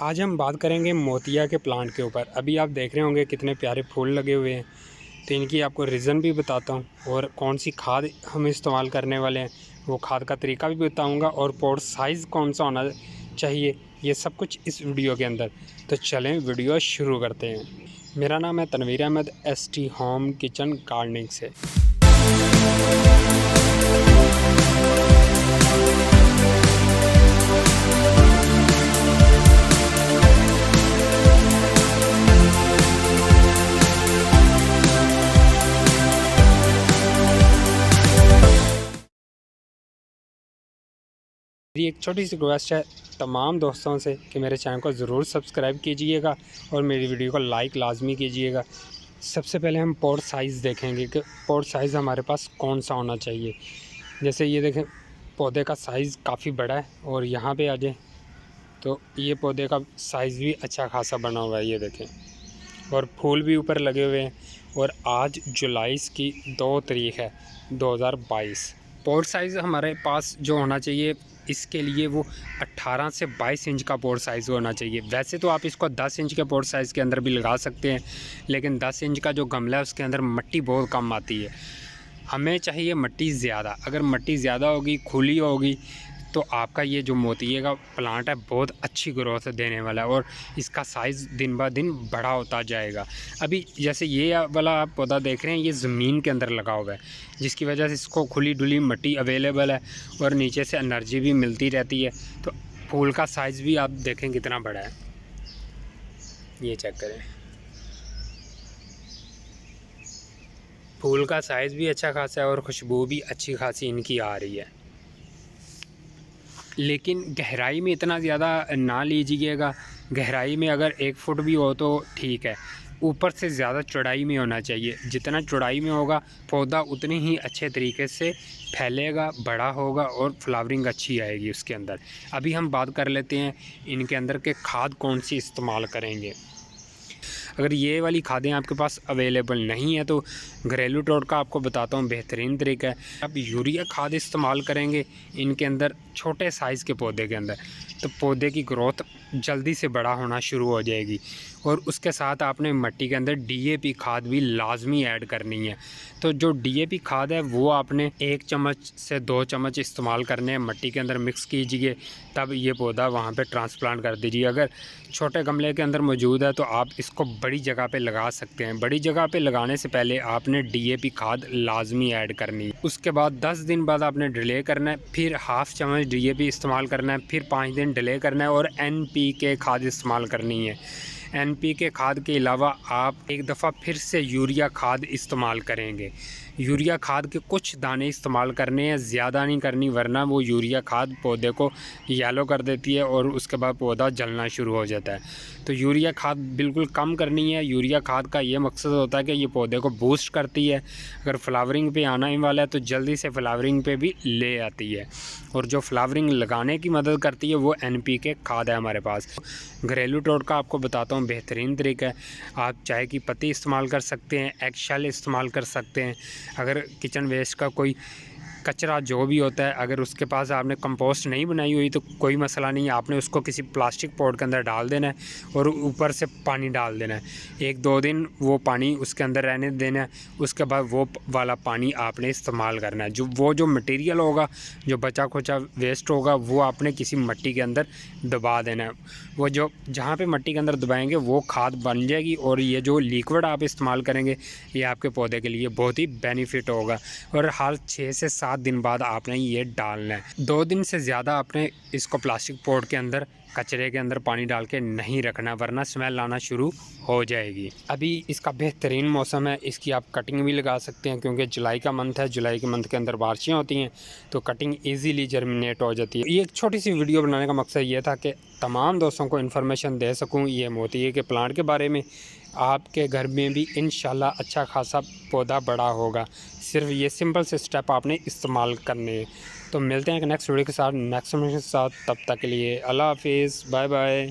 आज हम बात करेंगे मोतिया के प्लांट के ऊपर। अभी आप देख रहे होंगे कितने प्यारे फूल लगे हुए हैं। तो इनकी आपको रीज़न भी बताता हूँ और कौन सी खाद हम इस्तेमाल करने वाले हैं, वो खाद का तरीका भी बताऊँगा और पॉट साइज़ कौन सा होना चाहिए, ये सब कुछ इस वीडियो के अंदर। तो चलें वीडियो शुरू करते हैं। मेरा नाम है Tanveer Ahmed, ST home kitchen gardening से। मेरी एक छोटी सी रिक्वेस्ट है तमाम दोस्तों से कि मेरे चैनल को ज़रूर सब्सक्राइब कीजिएगा और मेरी वीडियो को लाइक लाजमी कीजिएगा। सबसे पहले हम पॉट साइज़ देखेंगे कि पॉट साइज़ हमारे पास कौन सा होना चाहिए। जैसे ये देखें, पौधे का साइज़ काफ़ी बड़ा है और यहाँ पे आ जाए तो ये पौधे का साइज़ भी अच्छा खासा बना हुआ है, ये देखें, और फूल भी ऊपर लगे हुए हैं। और आज जुलाई की 2 तारीख है 2022। पॉट साइज़ हमारे पास जो होना चाहिए इसके लिए वो 18 से 22 इंच का पॉट साइज़ होना चाहिए। वैसे तो आप इसको 10 इंच के पॉट साइज़ के अंदर भी लगा सकते हैं, लेकिन 10 इंच का जो गमला है उसके अंदर मिट्टी बहुत कम आती है। हमें चाहिए मिट्टी ज़्यादा। अगर मिट्टी ज़्यादा होगी, खुली होगी, तो आपका ये जो मोतिये का प्लांट है बहुत अच्छी ग्रोथ देने वाला है और इसका साइज़ दिन ब दिन बड़ा होता जाएगा। अभी जैसे ये वाला आप पौधा देख रहे हैं, ये ज़मीन के अंदर लगा हुआ है, जिसकी वजह से इसको खुली डुली मिट्टी अवेलेबल है और नीचे से एनर्जी भी मिलती रहती है। तो फूल का साइज़ भी आप देखें कितना बड़ा है, ये चेक करें। फूल का साइज़ भी अच्छा खासा है और खुशबू भी अच्छी खासी इनकी आ रही है। लेकिन गहराई में इतना ज़्यादा ना लीजिएगा। गहराई में अगर 1 फुट भी हो तो ठीक है, ऊपर से ज़्यादा चौड़ाई में होना चाहिए। जितना चौड़ाई में होगा पौधा उतनी ही अच्छे तरीके से फैलेगा, बड़ा होगा और फ्लावरिंग अच्छी आएगी उसके अंदर। अभी हम बात कर लेते हैं इनके अंदर के खाद कौन सी इस्तेमाल करेंगे। अगर ये वाली खादें आपके पास अवेलेबल नहीं है तो घरेलू टोटका आपको बताता हूँ बेहतरीन तरीका है। आप यूरिया खाद इस्तेमाल करेंगे इनके अंदर छोटे साइज़ के पौधे के अंदर, तो पौधे की ग्रोथ जल्दी से बड़ा होना शुरू हो जाएगी। और उसके साथ आपने मिट्टी के अंदर DAP खाद भी लाजमी ऐड करनी है। तो जो DAP खाद है वो आपने 1 चम्मच से 2 चम्मच इस्तेमाल करने हैं, मिट्टी के अंदर मिक्स कीजिए, तब ये पौधा वहाँ पे ट्रांसप्लांट कर दीजिए। अगर छोटे गमले के अंदर मौजूद है तो आप इसको बड़ी जगह पे लगा सकते हैं। बड़ी जगह पे लगाने से पहले आपने DAP खाद लाजमी ऐड करनी है। उसके बाद 10 दिन बाद आपने डिले करना है, फिर ½ चम्मच DAP इस्तेमाल करना है, फिर 5 दिन डिले करना है और NPK खाद इस्तेमाल करनी है। NPK खाद के अलावा आप एक दफ़ा फिर से यूरिया खाद इस्तेमाल करेंगे। यूरिया खाद के कुछ दाने इस्तेमाल करने हैं, ज़्यादा नहीं करनी, वरना वो यूरिया खाद पौधे को येलो कर देती है और उसके बाद पौधा जलना शुरू हो जाता है। तो यूरिया खाद बिल्कुल कम करनी है। यूरिया खाद का ये मकसद होता है कि ये पौधे को बूस्ट करती है। अगर फ्लावरिंग पे आना ही वाला है तो जल्दी से फ्लावरिंग पे भी ले आती है, और जो फ्लावरिंग लगाने की मदद करती है वो NPK खाद है हमारे पास। घरेलू टोटका आपको बताता हूँ बेहतरीन तरीका है। आप चाय की पत्ती इस्तेमाल कर सकते हैं, एग शेल इस्तेमाल कर सकते हैं। अगर किचन वेस्ट का कोई कचरा जो भी होता है, अगर उसके पास आपने कंपोस्ट नहीं बनाई हुई तो कोई मसला नहीं है, आपने उसको किसी प्लास्टिक पॉट के अंदर डाल देना है और ऊपर से पानी डाल देना है। 1-2 दिन वो पानी उसके अंदर रहने देना है। उसके बाद वो वाला पानी आपने इस्तेमाल करना है। जो मटेरियल होगा, जो बचा खुचा वेस्ट होगा, वो आपने किसी मिट्टी के अंदर दबा देना है। वो जो जहाँ पे मिट्टी के अंदर दबाएंगे वो खाद बन जाएगी और ये जो लिक्विड आप इस्तेमाल करेंगे ये आपके पौधे के लिए बहुत ही बेनिफिट होगा। और हर 6 से 7 दिन बाद आपने ये डालना है। 2 दिन से ज़्यादा आपने इसको प्लास्टिक पॉट के अंदर कचरे के अंदर पानी डाल के नहीं रखना, वरना स्मेल आना शुरू हो जाएगी। अभी इसका बेहतरीन मौसम है, इसकी आप कटिंग भी लगा सकते हैं क्योंकि जुलाई का मंथ है। जुलाई के मंथ के अंदर बारिशें होती हैं तो कटिंग इजीली जर्मिनेट हो जाती है। ये एक छोटी सी वीडियो बनाने का मकसद ये था कि तमाम दोस्तों को इन्फॉर्मेशन दे सकूँ ये मोतिये के प्लांट के बारे में। आपके घर में भी इंशाल्लाह अच्छा खासा पौधा बड़ा होगा। सिर्फ ये सिंपल से स्टेप आपने इस्तेमाल करने हैं। तो मिलते हैं नेक्स्ट वीडियो के साथ, नेक्स्ट के साथ। तब तक के लिए अल्लाह हाफिज़, बाय बाय।